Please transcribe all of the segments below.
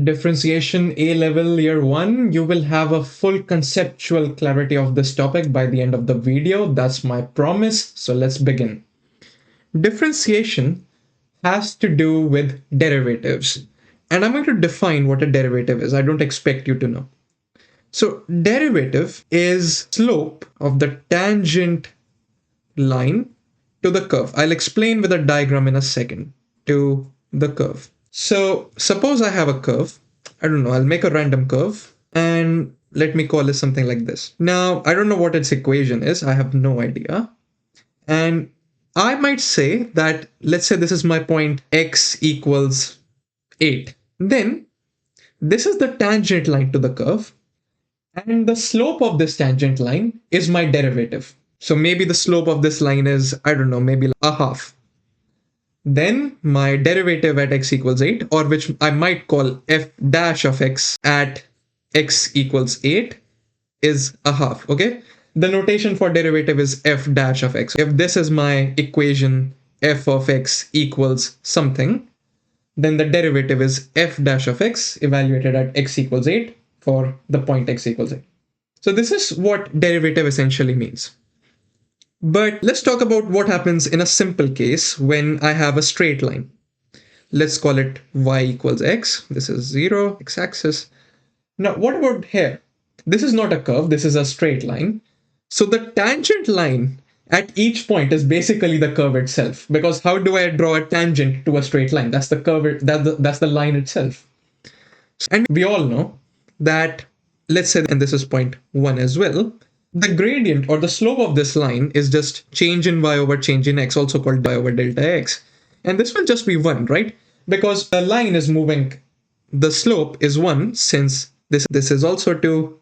Differentiation A level year 1, you will have a full conceptual clarity of this topic by the end of the video. That's my promise. So let's begin. Differentiation has to do with derivatives. And I'm going to define what a derivative is. I don't expect you to know. So derivative is slope of the tangent line to the curve. I'll explain with a diagram in a second to the curve. So suppose I have a curve. I don't know, I'll make a random curve and let me call it something like this. Now, I don't know what its equation is. I have no idea. And I might say that, let's say this is my point x equals 8. Then this is the tangent line to the curve. And the slope of this tangent line is my derivative. So maybe the slope of this line is, I don't know, maybe a half. Then my derivative at x equals 8, or which I might call f dash of x at x equals 8, is a half, okay? The notation for derivative is f dash of x. If this is my equation, f of x equals something, then the derivative is f dash of x evaluated at x equals 8 for the point x equals 8. So this is what derivative essentially means. But let's talk about what happens in a simple case when I have a straight line. Let's call it y equals x. This is 0, x-axis. Now, what about here? This is not a curve. This is a straight line. So the tangent line at each point is basically the curve itself. Because how do I draw a tangent to a straight line? That's the curve. That's the line itself. And we all know that, let's say, and this is point 1 as well, the gradient or the slope of this line is just change in y over change in x, also called y over delta x. And this will just be 1, right? Because the line is moving, the slope is 1 since this is also 2.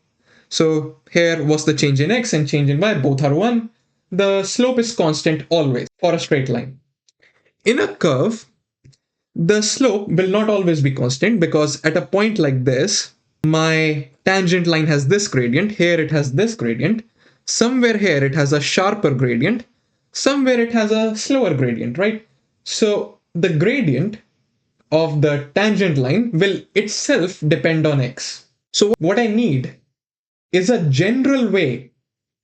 So here was the change in x and change in y, both are 1. The slope is constant always for a straight line. In a curve, the slope will not always be constant because at a point like this, my tangent line has this gradient, here it has this gradient, somewhere here it has a sharper gradient, somewhere it has a slower gradient, right? So the gradient of the tangent line will itself depend on x. So what I need is a general way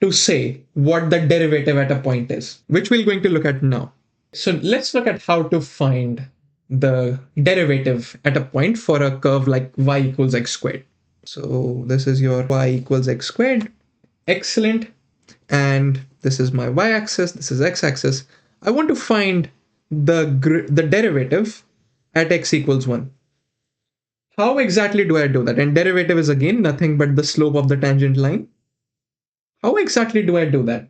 to say what the derivative at a point is, which we're going to look at now. So let's look at how to find the derivative at a point for a curve like y equals x squared. So this is your y equals x squared. Excellent. And this is my y-axis. This is x-axis. I want to find the derivative at x equals 1. How exactly do I do that? And derivative is again nothing but the slope of the tangent line. How exactly do I do that?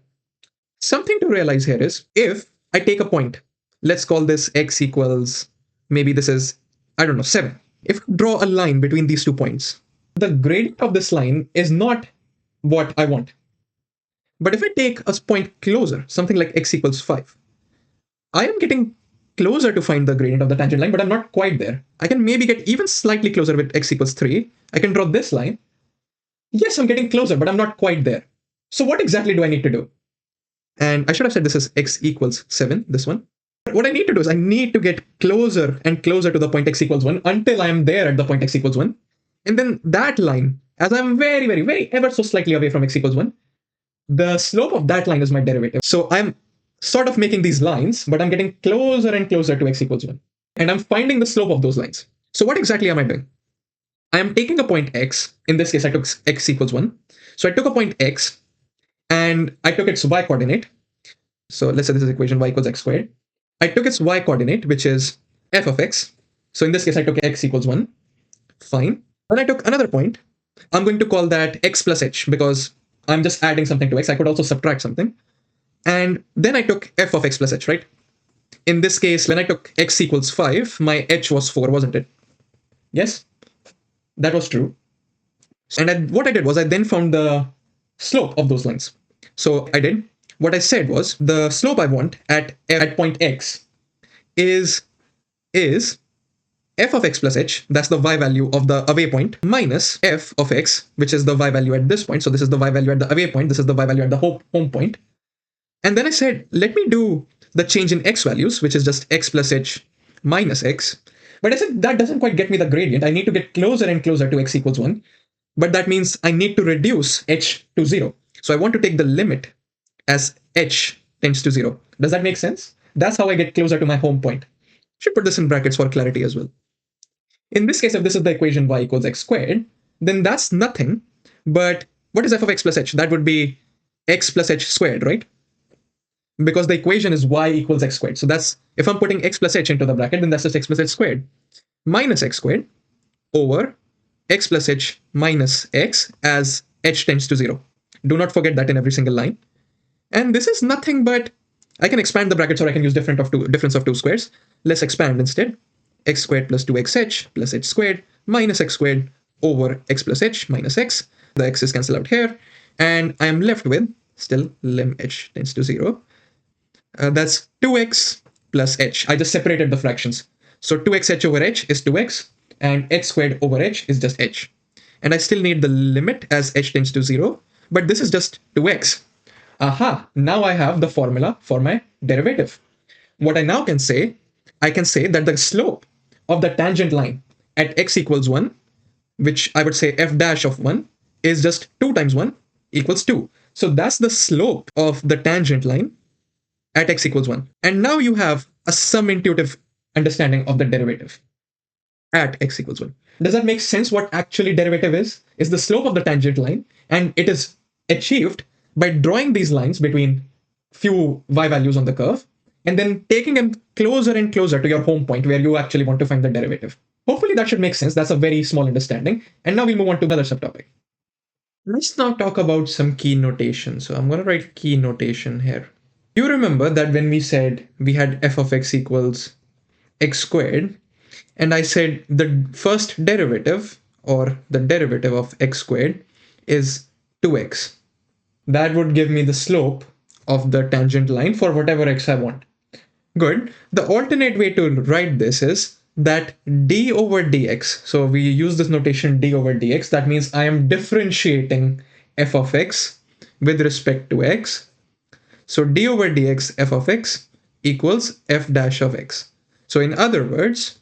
Something to realize here is if I take a point, let's call this x equals, maybe this is, I don't know, 7. If I draw a line between these 2 points, the gradient of this line is not what I want. But if I take a point closer, something like x equals 5, I am getting closer to find the gradient of the tangent line, but I'm not quite there. I can maybe get even slightly closer with x equals 3. I can draw this line. Yes, I'm getting closer, but I'm not quite there. So what exactly do I need to do? And I should have said this is x equals 7, this one. But what I need to do is I need to get closer and closer to the point x equals 1 until I am there at the point x equals 1. And then that line, as I'm very, very, very ever so slightly away from x equals 1, the slope of that line is my derivative. So I'm sort of making these lines, but I'm getting closer and closer to x equals 1. And I'm finding the slope of those lines. So what exactly am I doing? I am taking a point x. In this case, I took x equals 1. So I took a point x and I took its y coordinate. So let's say this is equation y equals x squared. I took its y coordinate, which is f of x. So in this case, I took x equals 1. Fine. Then I took another point. I'm going to call that x plus h because I'm just adding something to x. I could also subtract something. And then I took f of x plus h, right? In this case, when I took x equals 5, my h was 4, wasn't it? Yes, that was true. And what I did was I then found the slope of those lines. So I did. What I said was the slope I want at point x is f of x plus h, that's the y value of the away point, minus f of x, which is the y value at this point. So this is the y value at the away point. This is the y value at the home point. And then I said, let me do the change in x values, which is just x plus h minus x, But I said that doesn't quite get me the gradient. I need to get closer and closer to x equals 1. But that means I need to reduce h to 0. So I want to take the limit as h tends to 0. Does that make sense? That's how I get closer to my home point. Should put this in brackets for clarity as well. In this case, if this is the equation y equals x squared, then that's nothing but what is f of x plus h? That would be x plus h squared, right? Because the equation is y equals x squared. So that's, if I'm putting x plus h into the bracket, then that's just x plus h squared minus x squared over x plus h minus x as h tends to 0. Do not forget that in every single line. And this is nothing but, I can expand the brackets or I can use difference of two squares. Let's expand instead. X squared plus 2xh plus h squared minus x squared over x plus h minus x. The x's cancel out here. And I am left with still lim h tends to 0. That's 2x plus h. I just separated the fractions. So 2xh over h is 2x and h squared over h is just h. And I still need the limit as h tends to 0. But this is just 2x. Aha, now I have the formula for my derivative. What I now can say, I can say that the slope of the tangent line at x equals 1, which I would say f dash of 1, is just 2 times 1 equals 2. So that's the slope of the tangent line at x equals 1. And now you have some intuitive understanding of the derivative at x equals 1. Does that make sense what actually derivative is? Is the slope of the tangent line, and it is achieved by drawing these lines between few y values on the curve and then taking them closer and closer to your home point where you actually want to find the derivative. Hopefully that should make sense. That's a very small understanding. And now we'll move on to another subtopic. Let's now talk about some key notation. So I'm going to write key notation here. You remember that when we said we had f of x equals x squared, and I said the first derivative or the derivative of x squared is 2x. That would give me the slope of the tangent line for whatever x I want. Good. The alternate way to write this is that d over dx. So we use this notation d over dx. That means I am differentiating f of x with respect to x. So d over dx f of x equals f dash of x. So in other words,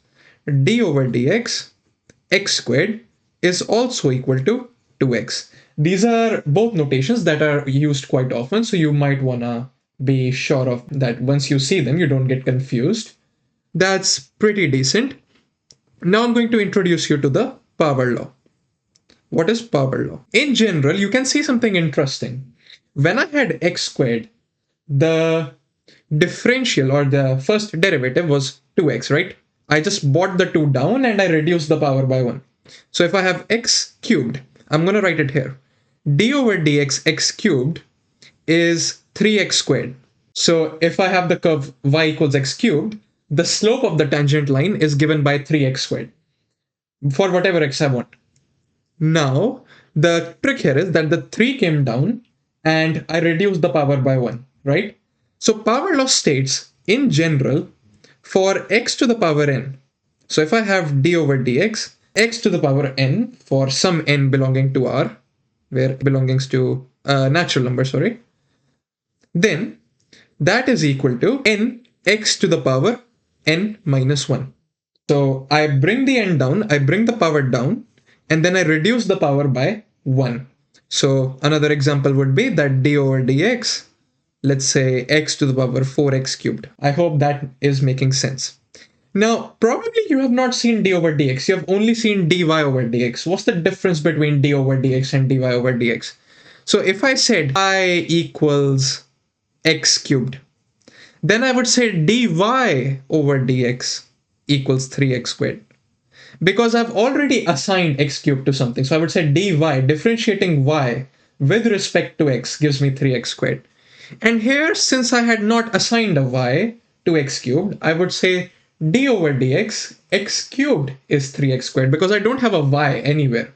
d over dx x squared is also equal to 2x. These are both notations that are used quite often, so you might wanna be sure of that once you see them, you don't get confused. That's pretty decent. Now I'm going to introduce you to the power law. What is power law? In general, you can see something interesting. When I had x squared, the differential or the first derivative was 2x, right? I just brought the 2 down and I reduced the power by 1. So if I have x cubed, I'm going to write it here. D over dx x cubed is 3x squared. So if I have the curve y equals x cubed, the slope of the tangent line is given by 3x squared for whatever x I want. Now, the trick here is that the 3 came down and I reduced the power by 1, right? So power law states, in general, for x to the power n. So if I have d over dx, x to the power n for some n belonging to R, where belongs to a natural number, sorry, then that is equal to n x to the power n minus 1. So I bring the n down, I bring the power down, and then I reduce the power by 1. So another example would be that d over dx, let's say x to the power 4x cubed. I hope that is making sense. Now, probably you have not seen d over dx. You have only seen dy over dx. What's the difference between d over dx and dy over dx? So if I said I equals x cubed, then I would say dy over dx equals 3x squared. Because I've already assigned x cubed to something. So I would say dy, differentiating y with respect to x, gives me 3x squared. And here, since I had not assigned a y to x cubed, I would say d over dx x cubed is 3x squared because I don't have a y anywhere.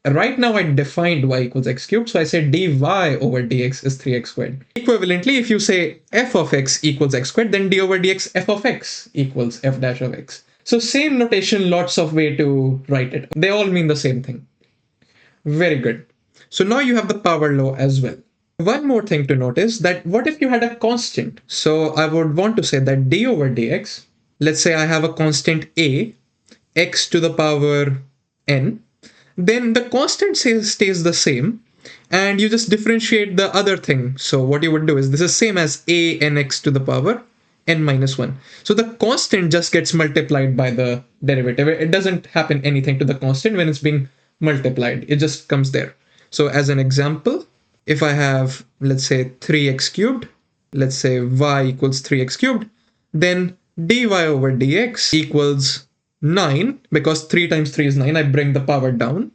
Right now I defined y equals x cubed, so I say dy over dx is 3x squared. Equivalently, if you say f of x equals x squared, then d over dx f of x equals f dash of x. So same notation, lots of way to write it. They all mean the same thing. Very good. So now you have the power law as well. One more thing to notice, that what if you had a constant? So I would want to say that d over dx, let's say I have a constant a, x to the power n, then the constant stays the same, and you just differentiate the other thing. So what you would do is, this is same as a nx to the power n minus 1. So the constant just gets multiplied by the derivative. It doesn't happen anything to the constant when it's being multiplied. It just comes there. So as an example, if I have, let's say, 3x cubed, let's say y equals 3x cubed, then dy over dx equals 9, because 3 times 3 is 9. I bring the power down,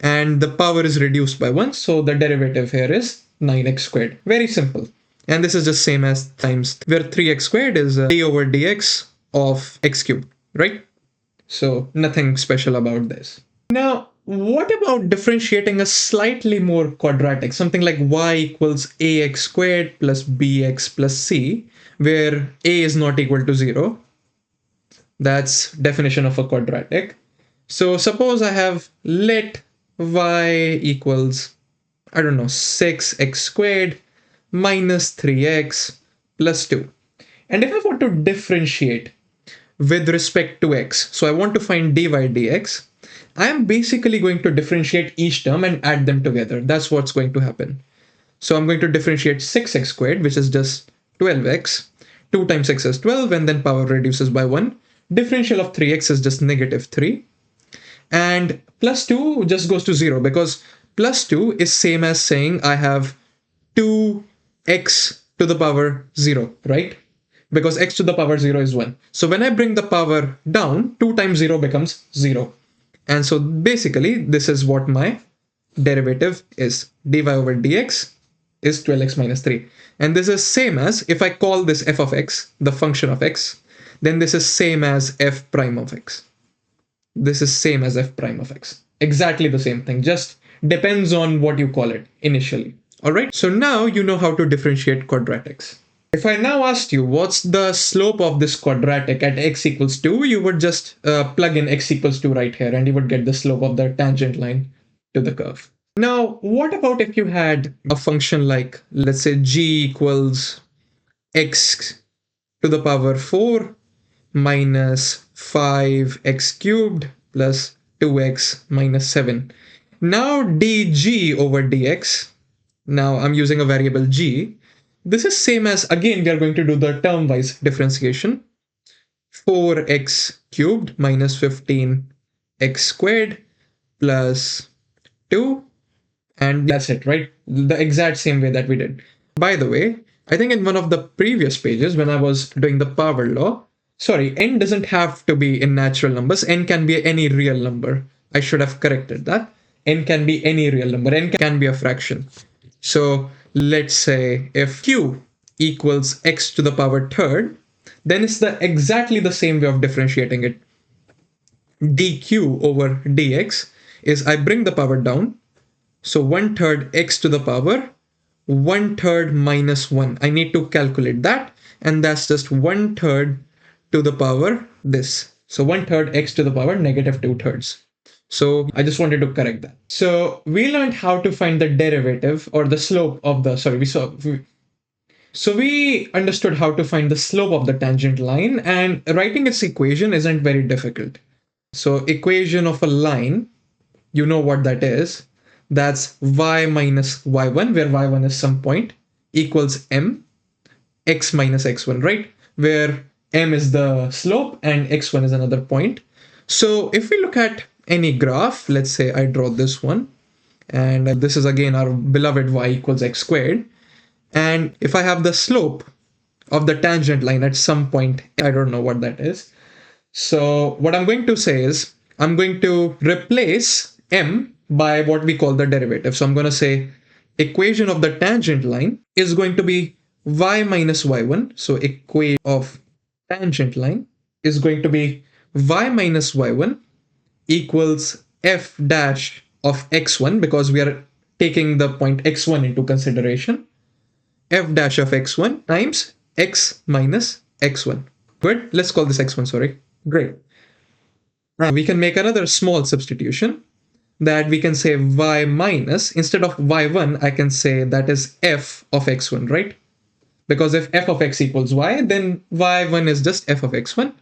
and the power is reduced by 1, so the derivative here is 9x squared. Very simple. And this is just same as times, where 3x squared is d over dx of x cubed, right? So nothing special about this. Now, what about differentiating a slightly more quadratic, something like y equals ax squared plus bx plus c, where a is not equal to 0? That's definition of a quadratic. So suppose I have let y equals, I don't know, 6x squared minus 3x plus 2. And if I want to differentiate with respect to x, so I want to find dy dx, I am basically going to differentiate each term and add them together. That's what's going to happen. So I'm going to differentiate 6x squared, which is just 12x. 2 times x is 12, and then power reduces by 1. Differential of 3x is just negative 3. And plus 2 just goes to 0, because plus 2 is same as saying I have 2x to the power 0, right? Because x to the power 0 is 1. So when I bring the power down, 2 times 0 becomes 0. And so basically, this is what my derivative is. Dy over dx is 12x minus 3. And this is same as, if I call this f of x, the function of x, then this is same as f prime of x. This is same as f prime of x. Exactly the same thing, just depends on what you call it initially. All right, so now you know how to differentiate quadratics. If I now asked you what's the slope of this quadratic at x equals 2, you would just plug in x equals 2 right here, and you would get the slope of the tangent line to the curve. Now, what about if you had a function like, let's say, g equals x to the power 4 minus 5x cubed plus 2x minus 7. Now dg over dx, now I'm using a variable g. This is same as, again, we are going to do the term-wise differentiation. 4x cubed minus 15x squared plus 2. And that's it, right? The exact same way that we did. By the way, I think in one of the previous pages when I was doing the power law, sorry, n doesn't have to be in natural numbers. N can be any real number. I should have corrected that. N can be any real number. N can be a fraction. So let's say if q equals x to the power third, then it's exactly the same way of differentiating it. dq over dx is, I bring the power down. So 1/3 x to the power 1/3 minus 1. I need to calculate that, and that's just 1/3 to the power this. So 1/3 x to the power negative 2/3. So I just wanted to correct that. So we learned how to find the derivative or the slope of the, so we understood how to find the slope of the tangent line, and writing its equation isn't very difficult. So equation of a line, you know what that is. That's y minus y1, where y1 is some point, equals m, x minus x1, right? Where m is the slope and x1 is another point. So if we look at any graph, let's say I draw this one, and this is again our beloved y equals x squared. And if I have the slope of the tangent line at some point, I don't know what that is. So what I'm going to say is, I'm going to replace m by what we call the derivative. So I'm going to say equation of the tangent line is going to be y minus y1. So equation of tangent line is going to be y minus y1 equals f dash of x1, because we are taking the point x1 into consideration. F dash of x1 times x minus x1. Good. Let's call this x1, sorry. Great. Now we can make another small substitution, that we can say y minus, instead of y1, I can say that is f of x1, right? Because if f of x equals y, then y1 is just f of x1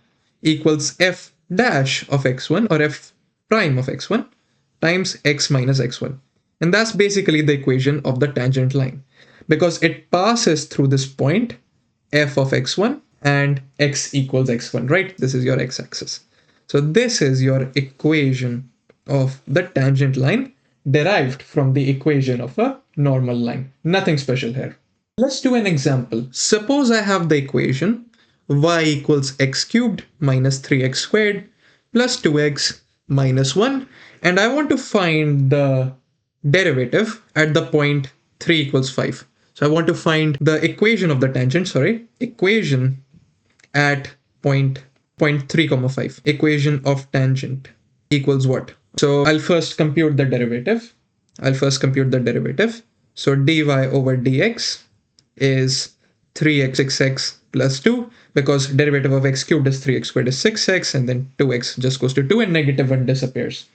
equals f dash of x1 or f prime of x1 times x minus x1. And that's basically the equation of the tangent line because it passes through this point f of x1 and x equals x1, right? This is your x-axis. So this is your equation of the tangent line derived from the equation of a normal line. Nothing special here. Let's do an example. Suppose I have the equation y equals x cubed minus 3x squared plus 2x minus 1, and I want to find the derivative at the point 3 equals 5. So I want to find the equation of the tangent, equation at point 3 comma 5. Equation of tangent equals what? So I'll first compute the derivative. So dy over dx is 3x 6x plus 2 because derivative of x cubed is 3x squared is 6x, and then 2x just goes to 2 and negative 1 disappears.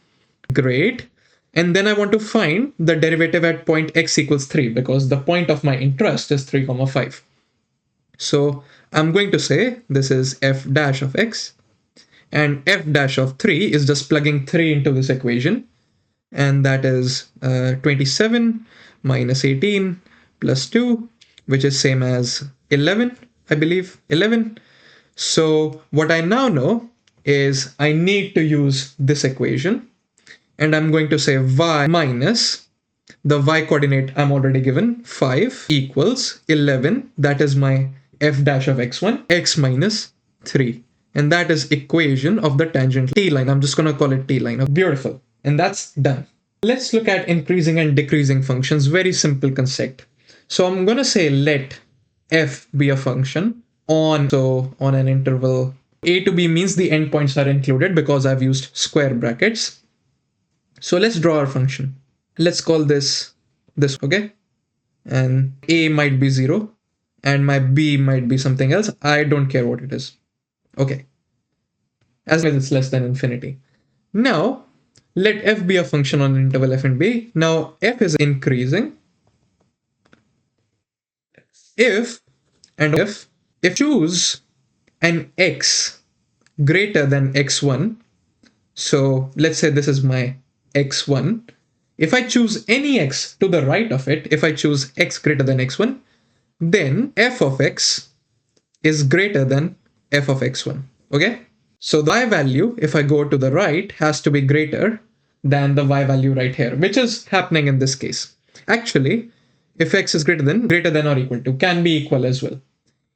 Great. And then I want to find the derivative at point x equals 3 because the point of my interest is 3 comma 5. So I'm going to say this is f dash of x, and f dash of 3 is just plugging 3 into this equation, and that is 27 minus 18 plus 2, which is same as 11, I believe, 11. So what I now know is I need to use this equation, and I'm going to say y minus the y coordinate I'm already given, 5 equals 11. That is my f dash of x1, x minus 3. And that is equation of the tangent t line. I'm just going to call it t line. Beautiful. And that's done. Let's look at increasing and decreasing functions. Very simple concept. So I'm going to say let f be a function on an interval a to b means the endpoints are included because I've used square brackets. So let's draw our function. Let's call this, okay? And a might be 0 and my b might be something else. I don't care what it is. Okay. As long as it's less than infinity. Now, let f be a function on an interval f and b. Now, f is increasing if choose an x greater than x1. So let's say this is my x1. If I choose any x to the right of it, if I choose x greater than x1, then f of x is greater than f of x1. Okay? So the y value, if I go to the right, has to be greater than the y value right here, which is happening in this case. Actually, if x is greater than or equal to, can be equal as well.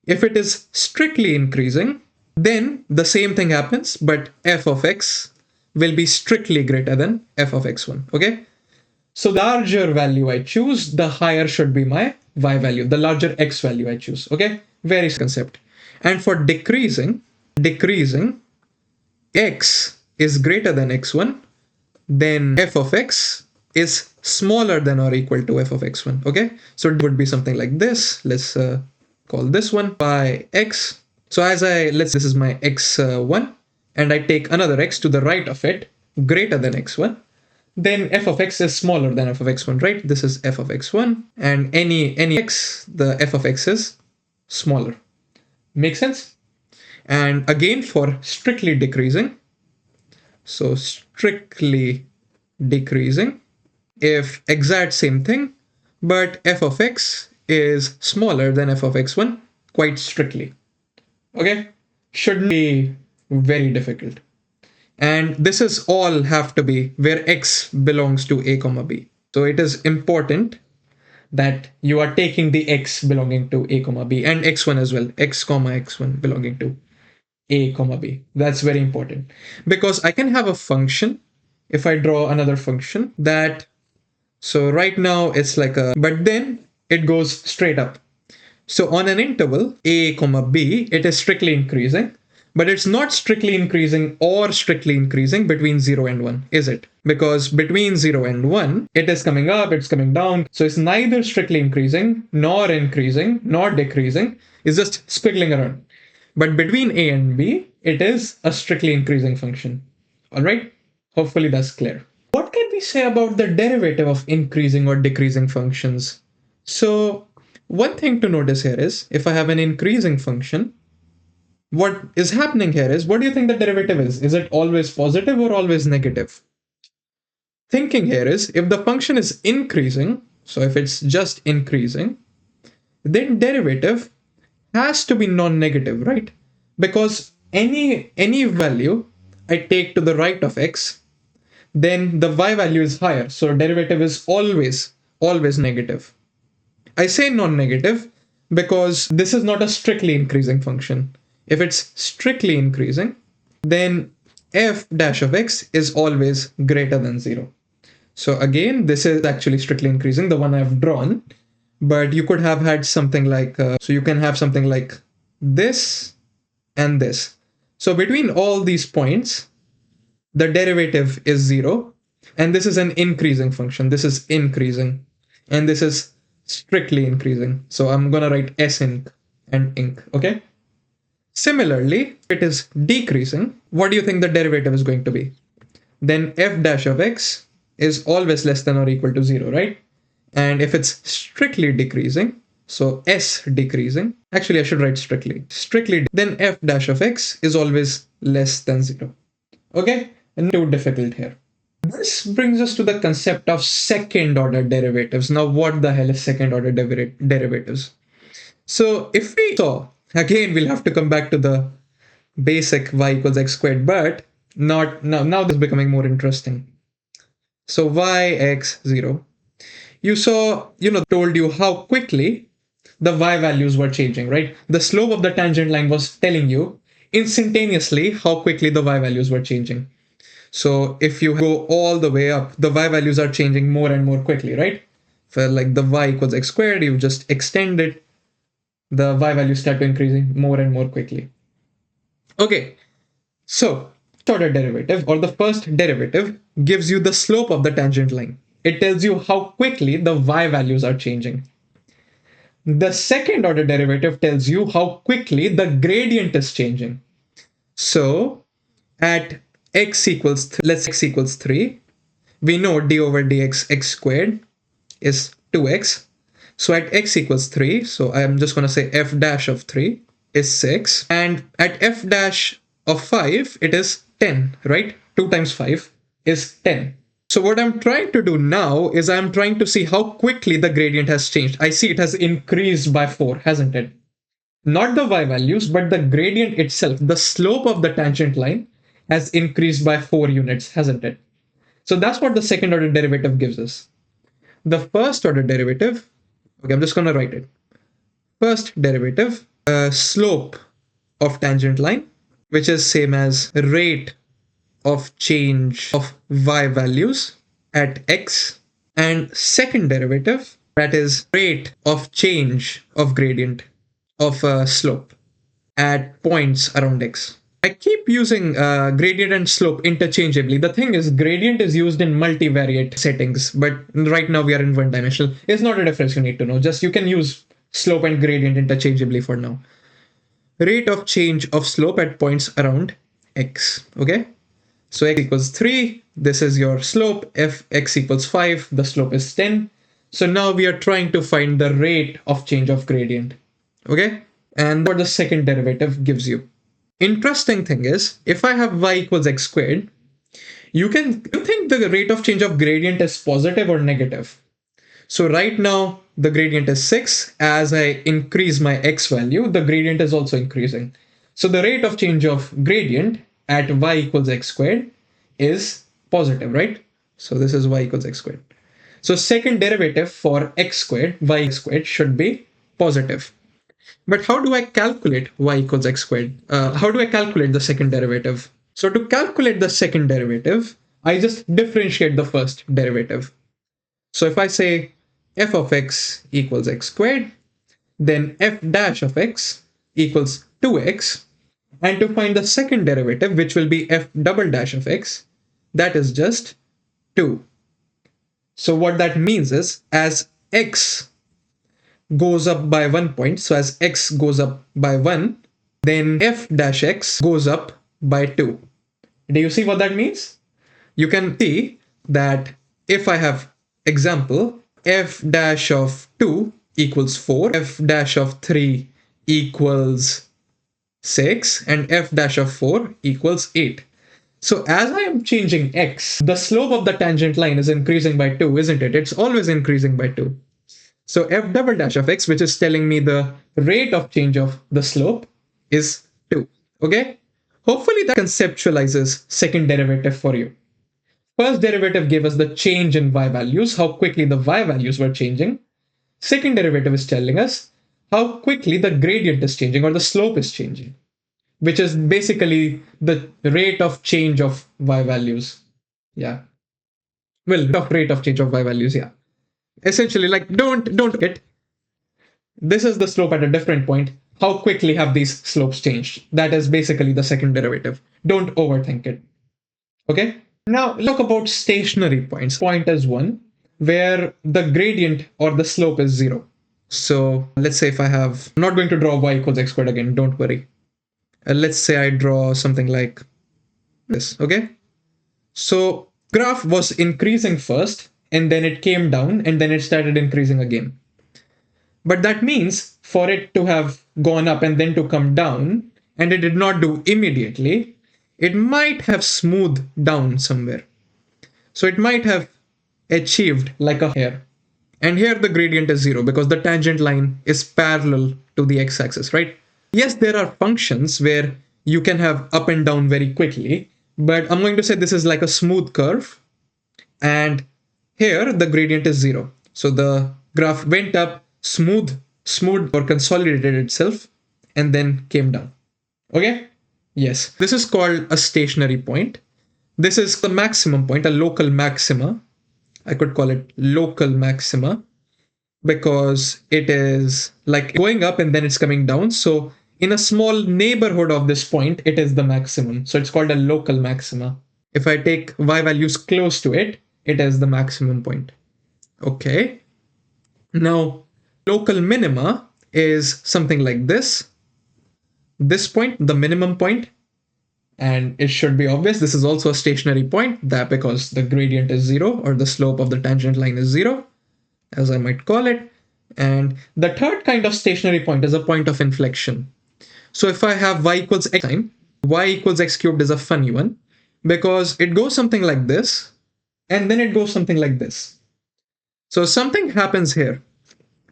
If it is strictly increasing, then the same thing happens, but f of x will be strictly greater than f of x1. Okay? So the larger value I choose, the higher should be my y value, the larger x value I choose. Okay? Very concept. And for decreasing, x is greater than x1, then f of x is smaller than or equal to f of x1. Okay? So it would be something like this. Let's call this one by x. So this is my x1, and I take another x to the right of it greater than x1, then f of x is smaller than f of x1, right? This is f of x1, and any x, the f of x is smaller. Make sense? And again, for strictly decreasing, so strictly decreasing, if exact same thing, but f of x is smaller than f of x1 quite strictly. Okay? Shouldn't be very difficult. And this is all have to be where x belongs to a comma b. So it is important that you are taking the x belonging to a comma b and x1 as well, x comma x1 belonging to a comma b. That's very important because I can have a function. If I draw another function that, so right now it's like but then it goes straight up. So on an interval a comma b, it is strictly increasing, but it's not strictly increasing or strictly increasing between 0 and 1, is it? Because between 0 and 1, it is coming up, it's coming down. So it's neither strictly increasing, nor decreasing. It's just squiggling around. But between a and b, it is a strictly increasing function. All right? Hopefully that's clear. What can we say about the derivative of increasing or decreasing functions? So one thing to notice here is if I have an increasing function, what is happening here is, what do you think the derivative is? Is it always positive or always negative? Thinking here is, if the function is increasing, so if it's just increasing, then derivative has to be non-negative, right? Because any value I take to the right of x, then the y value is higher. So derivative is always negative. I say non-negative because this is not a strictly increasing function. If it's strictly increasing, then f dash of x is always greater than 0. So again, this is actually strictly increasing, the one I've drawn, but you could have had something like, so you can have something like this and this. So between all these points, the derivative is 0, and this is an increasing function. This is increasing, and this is strictly increasing. So I'm gonna write s inc and inc, okay? Similarly, if it is decreasing, what do you think the derivative is going to be? Then f dash of x is always less than or equal to 0, right? And if it's strictly decreasing, so s decreasing, actually I should write strictly, then f dash of x is always less than 0. Okay? And too difficult here. This brings us to the concept of second order derivatives. Now, what the hell is second order derivatives? So if we saw, again, we'll have to come back to the basic y equals x squared, but not now this is becoming more interesting. So y x 0. You saw, told you how quickly the y values were changing, right? The slope of the tangent line was telling you instantaneously how quickly the y values were changing. So if you go all the way up, the y values are changing more and more quickly, right? For like the y equals x squared, you just extend it, the y values start increasing more and more quickly. Okay, so order derivative, or the first derivative, gives you the slope of the tangent line. It tells you how quickly the y values are changing. The second order derivative tells you how quickly the gradient is changing. So at x equals, let's x equals 3, we know d over dx x squared is 2x. So at x equals 3, so I'm just going to say f dash of 3 is 6. And at f dash of 5, it is 10, right? 2 times 5 is 10. So what I'm trying to do now is I'm trying to see how quickly the gradient has changed. I see it has increased by 4, hasn't it? Not the y values, but the gradient itself, the slope of the tangent line has increased by 4 units, hasn't it? So that's what the second order derivative gives us. The first order derivative, okay, I'm just going to write it. First derivative, slope of tangent line, which is same as rate of change of y values at x, and second derivative, that is rate of change of gradient of slope at points around x. I keep using gradient and slope interchangeably. The thing is, gradient is used in multivariate settings, but right now we are in one dimensional. It's not a difference you need to know. Just you can use slope and gradient interchangeably for now. Rate of change of slope at points around x, okay? So x equals 3, this is your slope. If x equals 5, the slope is 10. So now we are trying to find the rate of change of gradient, okay? And what the second derivative gives you. Interesting thing is, if I have y equals x squared, you think the rate of change of gradient is positive or negative? So right now, the gradient is 6. As I increase my x value, the gradient is also increasing. So the rate of change of gradient at y equals x squared is positive, right? So this is y equals x squared. So second derivative for x squared, y squared, should be positive. But how do I calculate y equals x squared? How do I calculate the second derivative? So to calculate the second derivative, I just differentiate the first derivative. So if I say f of x equals x squared, then f dash of x equals 2x. And to find the second derivative, which will be f double dash of x, that is just 2. So what that means is, as x goes up by 1 point, so as x goes up by 1, then f dash x goes up by 2. Do you see what that means? You can see that if I have example, f dash of 2 equals 4, f dash of 3 equals 6, and f dash of 4 equals 8. So as I am changing x, the slope of the tangent line is increasing by 2, isn't it? It's always increasing by 2. So f double dash of x, which is telling me the rate of change of the slope, is 2. Okay? Hopefully that conceptualizes second derivative for you. First derivative gave us the change in y values, how quickly the y values were changing. Second derivative is telling us how quickly the gradient is changing or the slope is changing, which is basically the rate of change of y values. Yeah. Well, rate of change of y values, yeah. Essentially, like don't forget, this is the slope at a different point. How quickly have these slopes changed? That is basically the second derivative. Don't overthink it. Okay? Now look about stationary points. Point is one where the gradient or the slope is 0. So let's say if I have, I'm not going to draw y equals x squared again, don't worry. Let's say I draw something like this, okay? So graph was increasing first, and then it came down, and then it started increasing again. But that means for it to have gone up and then to come down, and it did not do immediately, it might have smoothed down somewhere. So it might have achieved like a hair. And here the gradient is 0 because the tangent line is parallel to the x-axis, right? Yes, there are functions where you can have up and down very quickly, but I'm going to say this is like a smooth curve. And here the gradient is 0. So the graph went up, smooth or consolidated itself, and then came down. Okay? Yes. This is called a stationary point. This is the maximum point, a local maxima. I could call it local maxima because it is like going up and then it's coming down. So in a small neighborhood of this point, it is the maximum. So it's called a local maxima. If I take y values close to it, it is the maximum point. Okay. Now, local minima is something like this. This point, the minimum point, and it should be obvious, this is also a stationary point, that because the gradient is 0 or the slope of the tangent line is 0, as I might call it. And the third kind of stationary point is a point of inflection. So if I have y equals x time, y equals x cubed is a funny one because it goes something like this and then it goes something like this. So something happens here.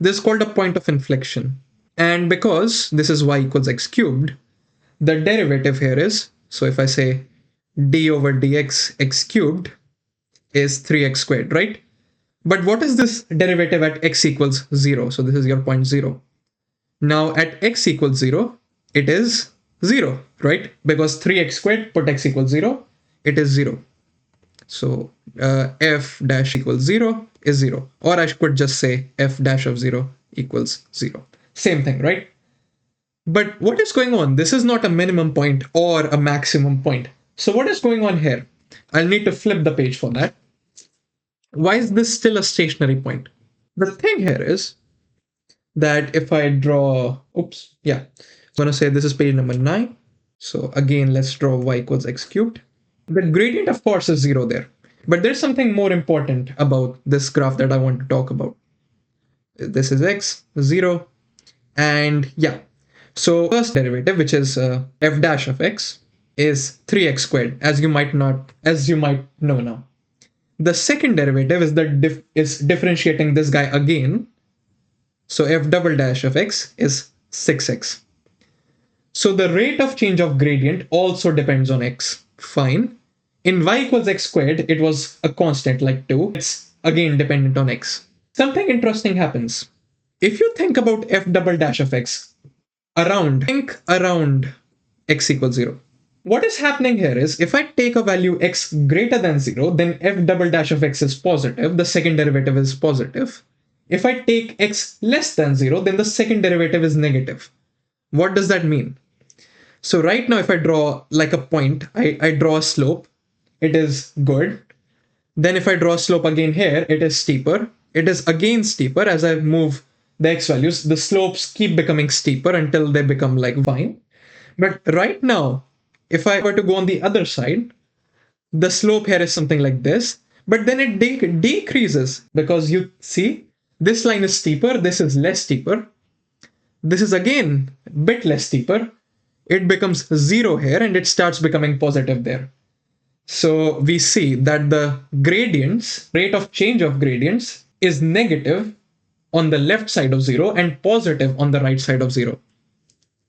This is called a point of inflection. And because this is y equals x cubed, the derivative here is, so if I say d over dx x cubed is 3x squared, right? But what is this derivative at x equals 0? So this is your point 0. Now at x equals 0, it is 0, right? Because 3x squared put x equals 0, it is 0. So f dash equals 0 is 0. Or I could just say f dash of 0 equals 0. Same thing, right? But what is going on? This is not a minimum point or a maximum point. So what is going on here? I'll need to flip the page for that. Why is this still a stationary point? The thing here is that if I draw, I'm going to say this is page number 9. So again, let's draw y equals x cubed. The gradient, of course, is 0 there. But there's something more important about this graph that I want to talk about. This is x, 0, and yeah. So first derivative, which is f dash of x, is 3x squared, as you might know now. The second derivative is differentiating this guy again. So f double dash of x is 6x. So the rate of change of gradient also depends on x. Fine. In y equals x squared, it was a constant like 2. It's again dependent on x. Something interesting happens. If you think about f double dash of x, think around x equals 0. What is happening here is if I take a value x greater than 0, then f double dash of x is positive, the second derivative is positive. If I take x less than 0, then the second derivative is negative. What does that mean? So right now if I draw like a point, I draw a slope, it is good. Then if I draw a slope again here, it is steeper. It is again steeper as I move the x values. The slopes keep becoming steeper until they become like fine. But right now, if I were to go on the other side, the slope here is something like this, but then it decreases because you see this line is steeper, this is less steeper, this is again a bit less steeper, it becomes 0 here and it starts becoming positive there. So we see that the gradients, rate of change of gradients, is negative on the left side of 0 and positive on the right side of 0.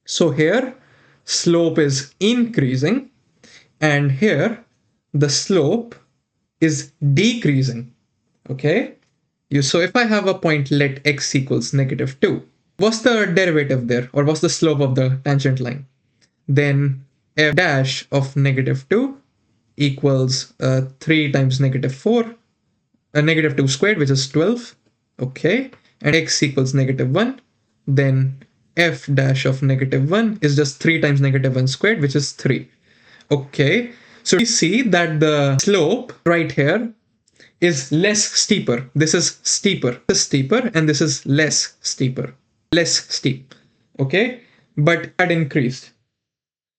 So here slope is increasing and here the slope is decreasing. Okay, so if I have a point, let x equals -2, what's the derivative there, or what's the slope of the tangent line? Then f dash of -2 equals 3 times -4, -2 squared, which is 12. Okay, and x equals -1. Then f dash of -1 is just 3 times -1 squared, which is 3. Okay, so we see that the slope right here is less steeper. This is steeper. This is steeper and this is less steeper. Less steep. Okay, but had increased.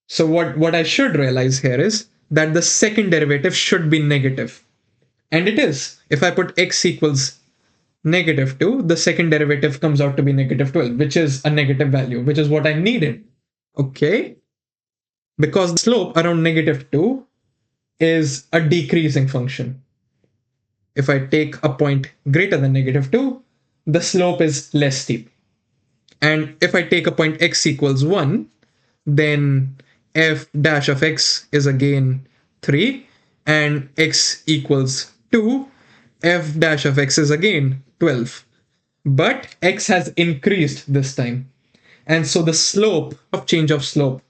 So what I should realize here is that the second derivative should be negative. And it is. If I put x equals -2, the second derivative comes out to be -12, which is a negative value, which is what I needed. Okay? Because the slope around -2 is a decreasing function. If I take a point greater than -2, the slope is less steep. And if I take a point x equals 1, then f dash of x is again 3, and x equals 2, f dash of x is again 12. But x has increased this time. And so the slope of change of slope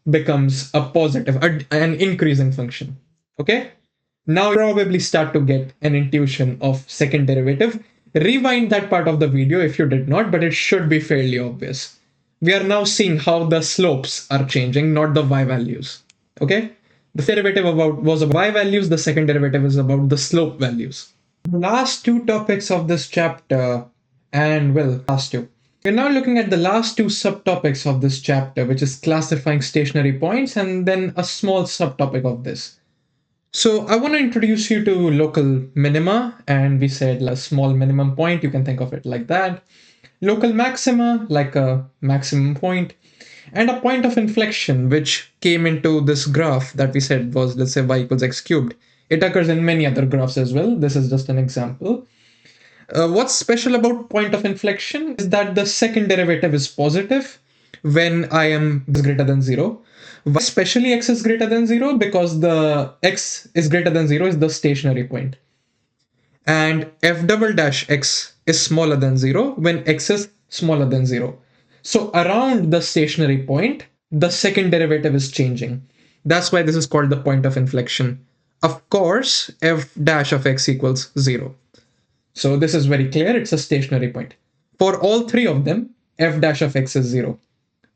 becomes a positive, an increasing function. Okay? Now you probably start to get an intuition of second derivative. Rewind that part of the video if you did not, but it should be fairly obvious. We are now seeing how the slopes are changing, not the y values. Okay? The derivative was about y values, the second derivative is about the slope values. Last two topics of this chapter, and well, last two. We're now looking at the last two subtopics of this chapter, which is classifying stationary points, and then a small subtopic of this. So I want to introduce you to local minima, and we said a small minimum point, you can think of it like that. Local maxima, like a maximum point, and a point of inflection, which came into this graph that we said was, let's say, y equals x cubed. It occurs in many other graphs as well. This is just an example. What's special about point of inflection is that the second derivative is positive when I am greater than 0. Why especially x is greater than 0? Because the x is greater than 0 is the stationary point. And f double dash x is smaller than 0 when x is smaller than 0. So around the stationary point, the second derivative is changing. That's why this is called the point of inflection. Of course, f dash of x equals 0. So this is very clear, it's a stationary point. For all three of them, f dash of x is 0.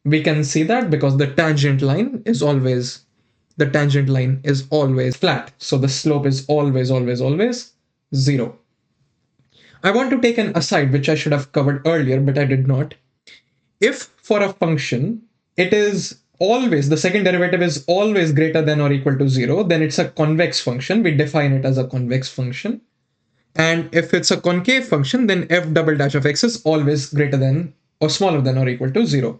We can see that because the tangent line is always flat. So the slope is always 0. I want to take an aside, which I should have covered earlier, but I did not. If for a function, it is always, the second derivative is always greater than or equal to 0, then it's a convex function. We define it as a convex function. And if it's a concave function, then f double dash of x is always greater than or smaller than or equal to 0.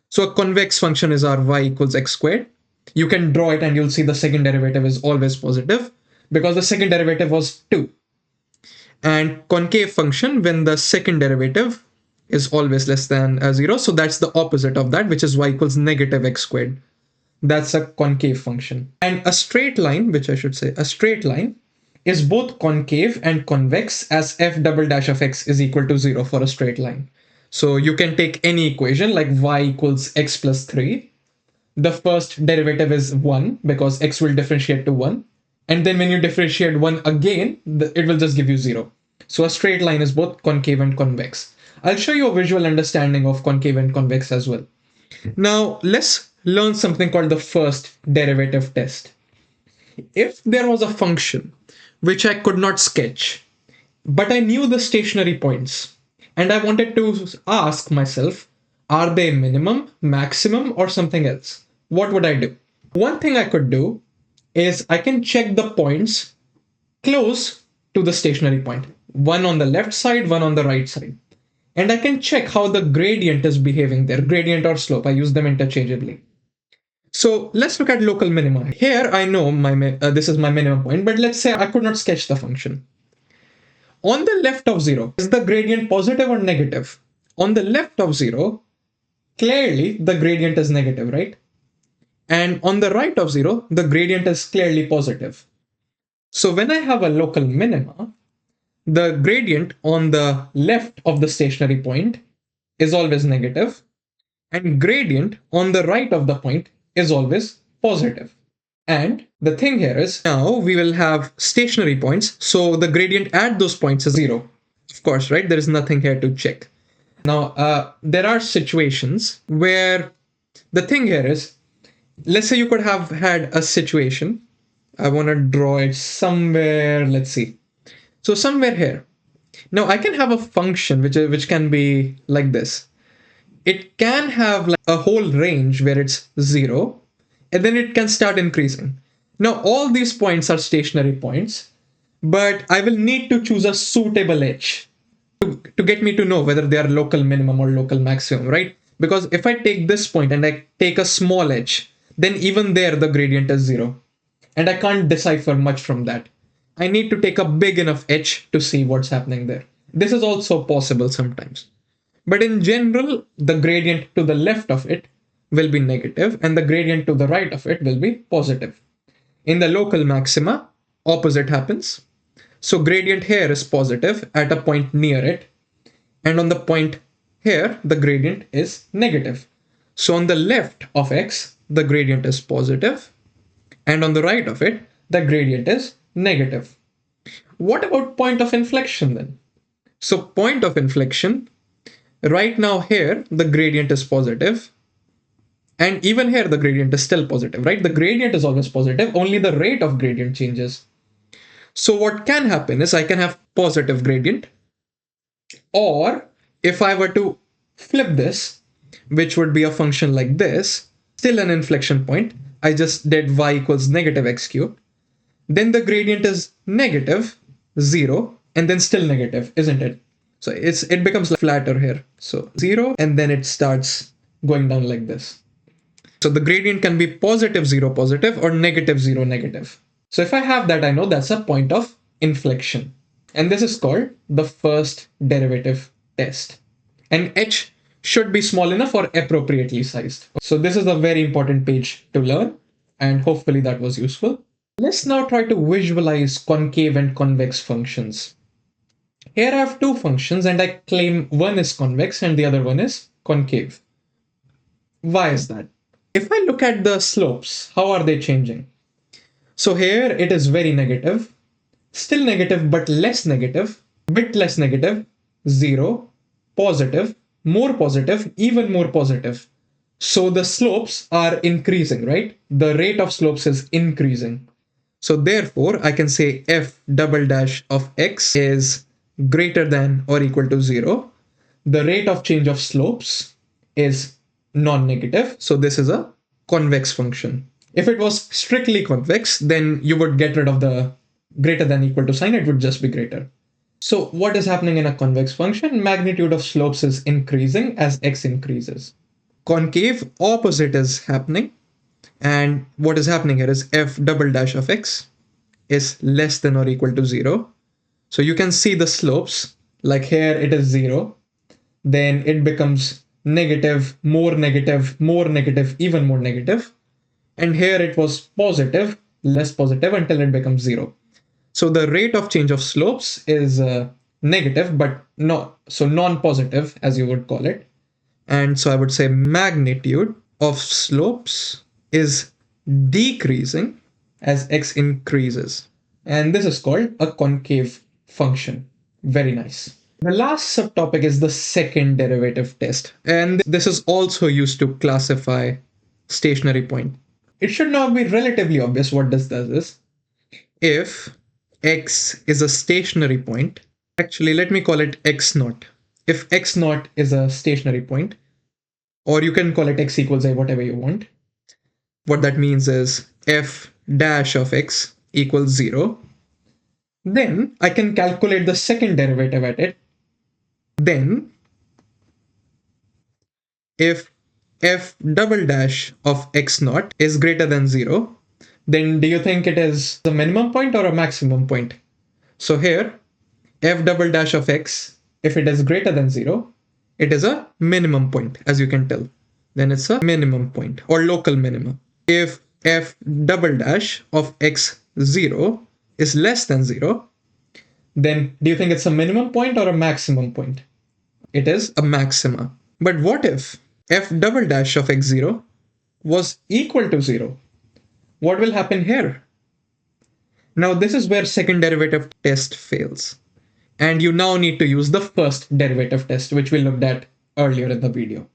So a convex function is our y equals x squared. You can draw it and you'll see the second derivative is always positive because the second derivative was 2. And concave function, when the second derivative is always less than 0, so that's the opposite of that, which is y equals -x squared. That's a concave function. And a straight line, which I should say, a straight line is both concave and convex, as f double dash of x is equal to 0 for a straight line. So you can take any equation like y equals x plus 3. The first derivative is 1 because x will differentiate to 1. And then when you differentiate 1 again, it will just give you 0. So a straight line is both concave and convex. I'll show you a visual understanding of concave and convex as well. Now let's learn something called the first derivative test. If there was a function which I could not sketch, but I knew the stationary points, and I wanted to ask myself, are they minimum, maximum, or something else? What would I do? One thing I could do is I can check the points close to the stationary point. One on the left side, one on the right side. And I can check how the gradient is behaving there, gradient or slope. I use them interchangeably. So let's look at local minima. Here I know this is my minimum point, but let's say I could not sketch the function. On the left of 0, is the gradient positive or negative? On the left of 0, clearly the gradient is negative, right? And on the right of 0, the gradient is clearly positive. So when I have a local minima, the gradient on the left of the stationary point is always negative, and gradient on the right of the point is always positive. And the thing here is now we will have stationary points, so the gradient at those points is 0. Of course, right? There is nothing here to check. Now, there are situations where the thing here is, let's say you could have had a situation. I want to draw it somewhere. Let's see. So somewhere here. Now I can have a function which can be like this. It can have like a whole range where it's 0, and then it can start increasing. Now all these points are stationary points, but I will need to choose a suitable edge to get me to know whether they are local minimum or local maximum, right? Because if I take this point and I take a small edge, then even there the gradient is 0. And I can't decipher much from that. I need to take a big enough edge to see what's happening there. This is also possible sometimes. But in general, the gradient to the left of it will be negative and the gradient to the right of it will be positive. In the local maxima, opposite happens. So gradient here is positive at a point near it, and on the point here, the gradient is negative. So on the left of x, the gradient is positive, and on the right of it, the gradient is negative. What about point of inflection then? So point of inflection, right now here, the gradient is positive, and even here, the gradient is still positive, right? The gradient is always positive, only the rate of gradient changes. So what can happen is I can have positive gradient, or if I were to flip this, which would be a function like this, still an inflection point, I just did y equals negative x cubed, then the gradient is negative, 0, and then still negative, isn't it? So it becomes flatter here. So 0, and then it starts going down like this. So the gradient can be positive 0 positive or negative 0 negative. So if I have that, I know that's a point of inflection. And this is called the first derivative test. And h should be small enough or appropriately sized. So this is a very important page to learn, and hopefully that was useful. Let's now try to visualize concave and convex functions. Here I have two functions and I claim one is convex and the other one is concave. Why is that? If I look at the slopes, how are they changing? So here it is very negative, still negative but less negative, bit less negative, 0, positive, more positive, even more positive. So the slopes are increasing, right? The rate of slopes is increasing. So therefore, I can say f double dash of x is greater than or equal to 0. The rate of change of slopes is non-negative. So this is a convex function. If it was strictly convex, then you would get rid of the greater than equal to sign. It would just be greater. So what is happening in a convex function? Magnitude of slopes is increasing as x increases. Concave, opposite is happening. And what is happening here is f double dash of x is less than or equal to 0. So you can see the slopes, like here it is 0, then it becomes negative, more negative, more negative, even more negative. And here it was positive, less positive until it becomes 0. So the rate of change of slopes is negative, but so non-positive as you would call it. And so I would say magnitude of slopes is decreasing as x increases. And this is called a concave function. Very nice. The last subtopic is the second derivative test. And this is also used to classify stationary point. It should now be relatively obvious what this does is, if x is a stationary point, actually let me call it x naught. If x naught is a stationary point, or you can call it x equals a, whatever you want. What that means is f dash of x equals 0. Then I can calculate the second derivative at it. Then if f double dash of x naught is greater than 0, then do you think it is a minimum point or a maximum point? So here, f double dash of x, if it is greater than 0, it is a minimum point, as you can tell. Then it's a minimum point or local minimum. If f double dash of x0 is less than 0, then do you think it's a minimum point or a maximum point? It is a maxima. But what if f double dash of x0 was equal to 0? What will happen here? Now this is where second derivative test fails. And you now need to use the first derivative test, which we looked at earlier in the video.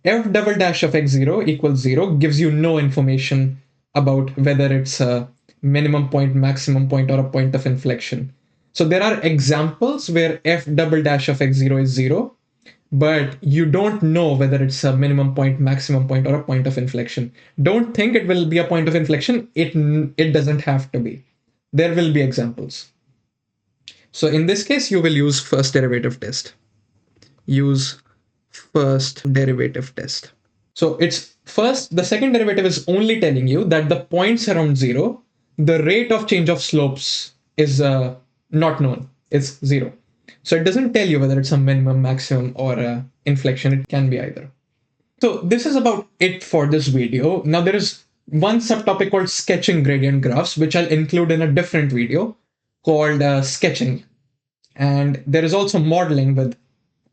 F double dash of x0 equals 0 gives you no information about whether it's a minimum point, maximum point, or a point of inflection. So there are examples where f double dash of x0 is 0, but you don't know whether it's a minimum point, maximum point, or a point of inflection. Don't think it will be a point of inflection. It doesn't have to be. There will be examples. So in this case, you will use first derivative test. Use first derivative test. So it's first, the second derivative is only telling you that the points around 0, the rate of change of slopes is not known. It's 0. So it doesn't tell you whether it's a minimum, maximum, or a inflection. It can be either. So this is about it for this video. Now there is one subtopic called sketching gradient graphs, which I'll include in a different video called sketching. And there is also modeling with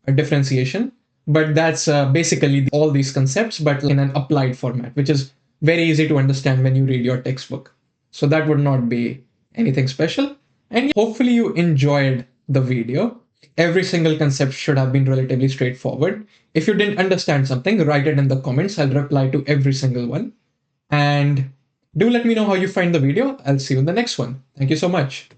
a differentiation, but that's basically all these concepts, but in an applied format, which is very easy to understand when you read your textbook. So that would not be anything special. And hopefully you enjoyed the video. Every single concept should have been relatively straightforward. If you didn't understand something, write it in the comments. I'll reply to every single one. And do let me know how you find the video. I'll see you in the next one. Thank you so much.